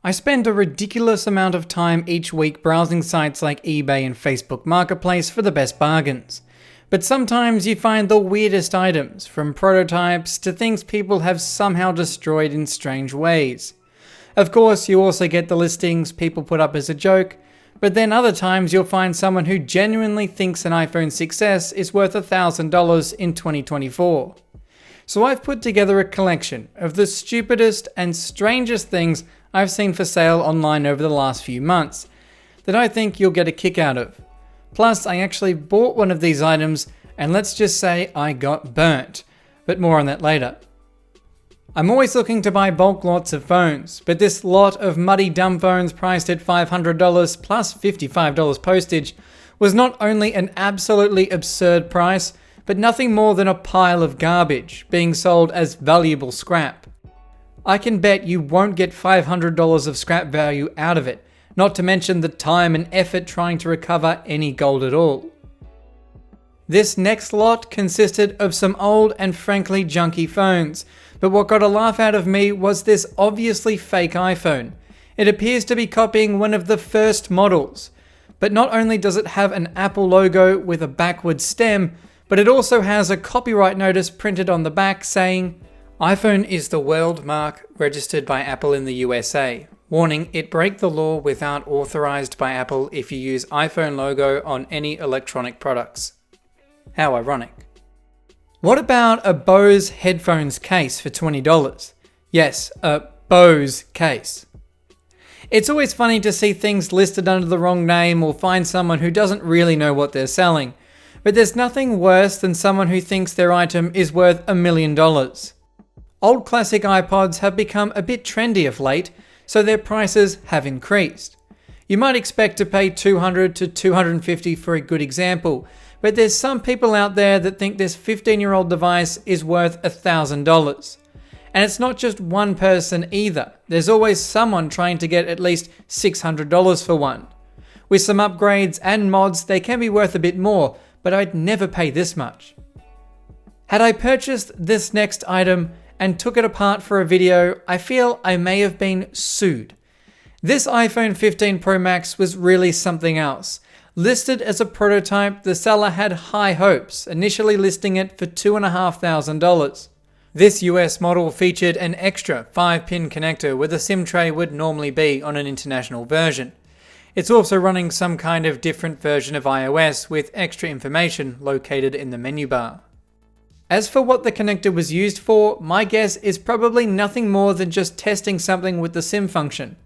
I spend a ridiculous amount of time each week browsing sites like eBay and Facebook Marketplace for the best bargains. But sometimes you find the weirdest items, from prototypes to things people have somehow destroyed in strange ways. Of course, you also get the listings people put up as a joke, but then other times you'll find someone who genuinely thinks an iPhone 6s is worth $1,000 in 2024. So I've put together a collection of the stupidest and strangest things I've seen for sale online over the last few months that I think you'll get a kick out of. Plus, I actually bought one of these items, and let's just say I got burnt, but more on that later. I'm always looking to buy bulk lots of phones, but this lot of muddy dumb phones priced at $500 plus $55 postage was not only an absolutely absurd price, but nothing more than a pile of garbage being sold as valuable scrap. I can bet you won't get $500 of scrap value out of it, not to mention the time and effort trying to recover any gold at all. This next lot consisted of some old and frankly junky phones, but what got a laugh out of me was this obviously fake iPhone. It appears to be copying one of the first models, but not only does it have an Apple logo with a backward stem, but it also has a copyright notice printed on the back saying, iPhone is the world mark registered by Apple in the USA. Warning, it break the law without authorized by Apple if you use iPhone logo on any electronic products. How ironic. What about a Bose headphones case for $20? Yes, a Bose case. It's always funny to see things listed under the wrong name or find someone who doesn't really know what they're selling. But there's nothing worse than someone who thinks their item is worth $1 million. Old classic iPods have become a bit trendy of late, so their prices have increased. You might expect to pay $200 to $250 for a good example, but there's some people out there that think this 15-year-old device is worth $1,000. And it's not just one person either. There's always someone trying to get at least $600 for one. With some upgrades and mods, they can be worth a bit more, but I'd never pay this much. Had I purchased this next item and took it apart for a video, I feel I may have been sued. This iPhone 15 Pro Max was really something else. Listed as a prototype, the seller had high hopes, initially listing it for $2,500. This US model featured an extra 5-pin connector where the SIM tray would normally be on an international version. It's also running some kind of different version of iOS with extra information located in the menu bar. As for what the connector was used for, my guess is probably nothing more than just testing something with the SIM function.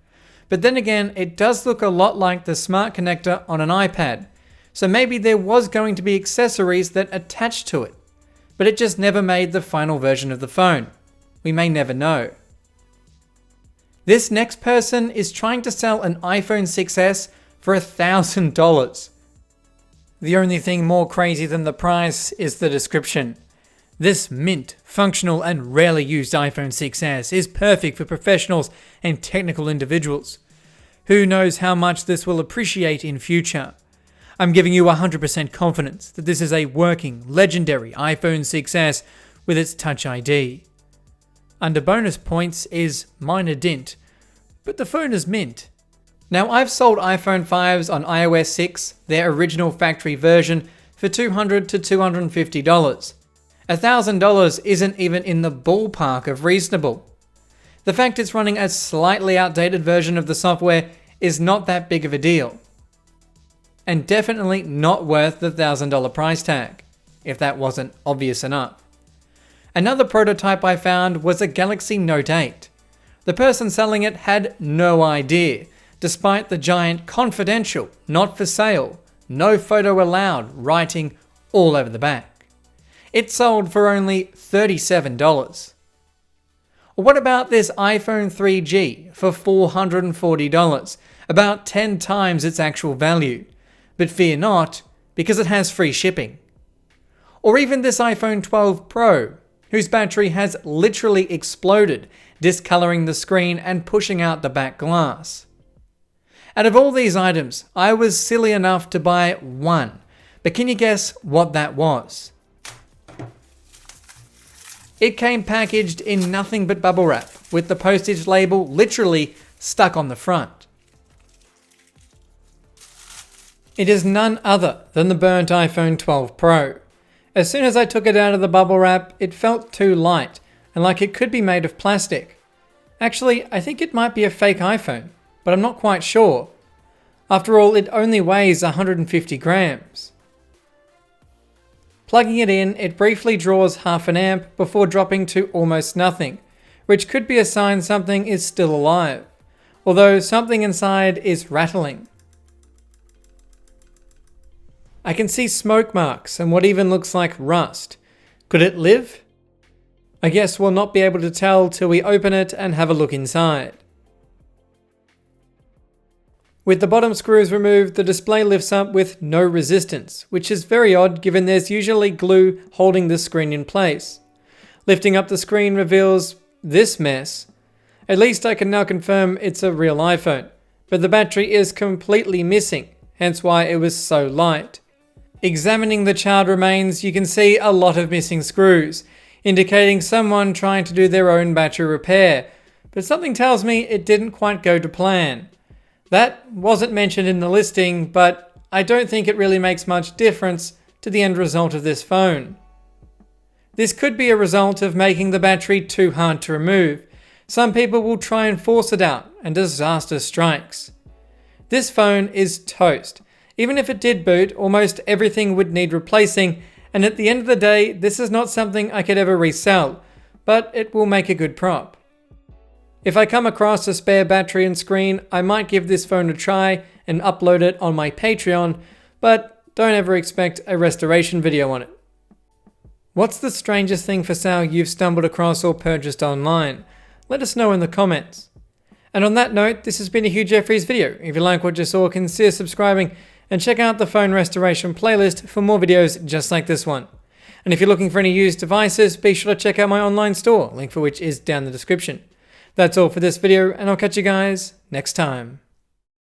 But then again, it does look a lot like the smart connector on an iPad, so maybe there was going to be accessories that attached to it, but it just never made the final version of the phone. We may never know. This next person is trying to sell an iPhone 6s for $1,000. The only thing more crazy than the price is the description. This mint, functional and rarely used iPhone 6s is perfect for professionals and technical individuals. Who knows how much this will appreciate in future? I'm giving you 100% confidence that this is a working, legendary iPhone 6s with its Touch ID. Under bonus points is minor dint, but the phone is mint. Now, I've sold iPhone 5s on iOS 6, their original factory version, for $200 to $250. $1,000 isn't even in the ballpark of reasonable. The fact it's running a slightly outdated version of the software is not that big of a deal. And definitely not worth the $1,000 price tag, if that wasn't obvious enough. Another prototype I found was a Galaxy Note 8. The person selling it had no idea, despite the giant confidential, not for sale, no photo allowed writing all over the back. It sold for only $37. Or what about this iPhone 3G for $440, about 10 times its actual value? But fear not, because it has free shipping. Or even this iPhone 12 Pro, whose battery has literally exploded, discoloring the screen and pushing out the back glass. Out of all these items, I was silly enough to buy one, but can you guess what that was? It came packaged in nothing but bubble wrap. with the postage label literally stuck on the front. It is none other than the burnt iPhone 12 Pro. As soon as I took it out of the bubble wrap, it felt too light and like it could be made of plastic. Actually, I think it might be a fake iPhone, but I'm not quite sure. After all, it only weighs 150 grams. Plugging it in, it briefly draws half an amp before dropping to almost nothing, which could be a sign something is still alive, although something inside is rattling. I can see smoke marks and what even looks like rust. Could it live? I guess we'll not be able to tell till we open it and have a look inside. With the bottom screws removed, the display lifts up with no resistance, which is very odd given there's usually glue holding the screen in place. Lifting up the screen reveals this mess. At least I can now confirm it's a real iPhone, but the battery is completely missing, hence why it was so light. Examining the charred remains, you can see a lot of missing screws, indicating someone trying to do their own battery repair, but something tells me it didn't quite go to plan. That wasn't mentioned in the listing, but I don't think it really makes much difference to the end result of this phone. This could be a result of making the battery too hard to remove. Some people will try and force it out, and disaster strikes. This phone is toast. Even if it did boot, almost everything would need replacing, and at the end of the day, this is not something I could ever resell, but it will make a good prop. If I come across a spare battery and screen, I might give this phone a try and upload it on my Patreon, but don't ever expect a restoration video on it. What's the strangest thing for sale you've stumbled across or purchased online? Let us know in the comments. And on that note, this has been a Hugh Jeffries video. If you like what you saw, consider subscribing and check out the phone restoration playlist for more videos just like this one. And if you're looking for any used devices, be sure to check out my online store, link for which is down in the description. That's all for this video, and I'll catch you guys next time.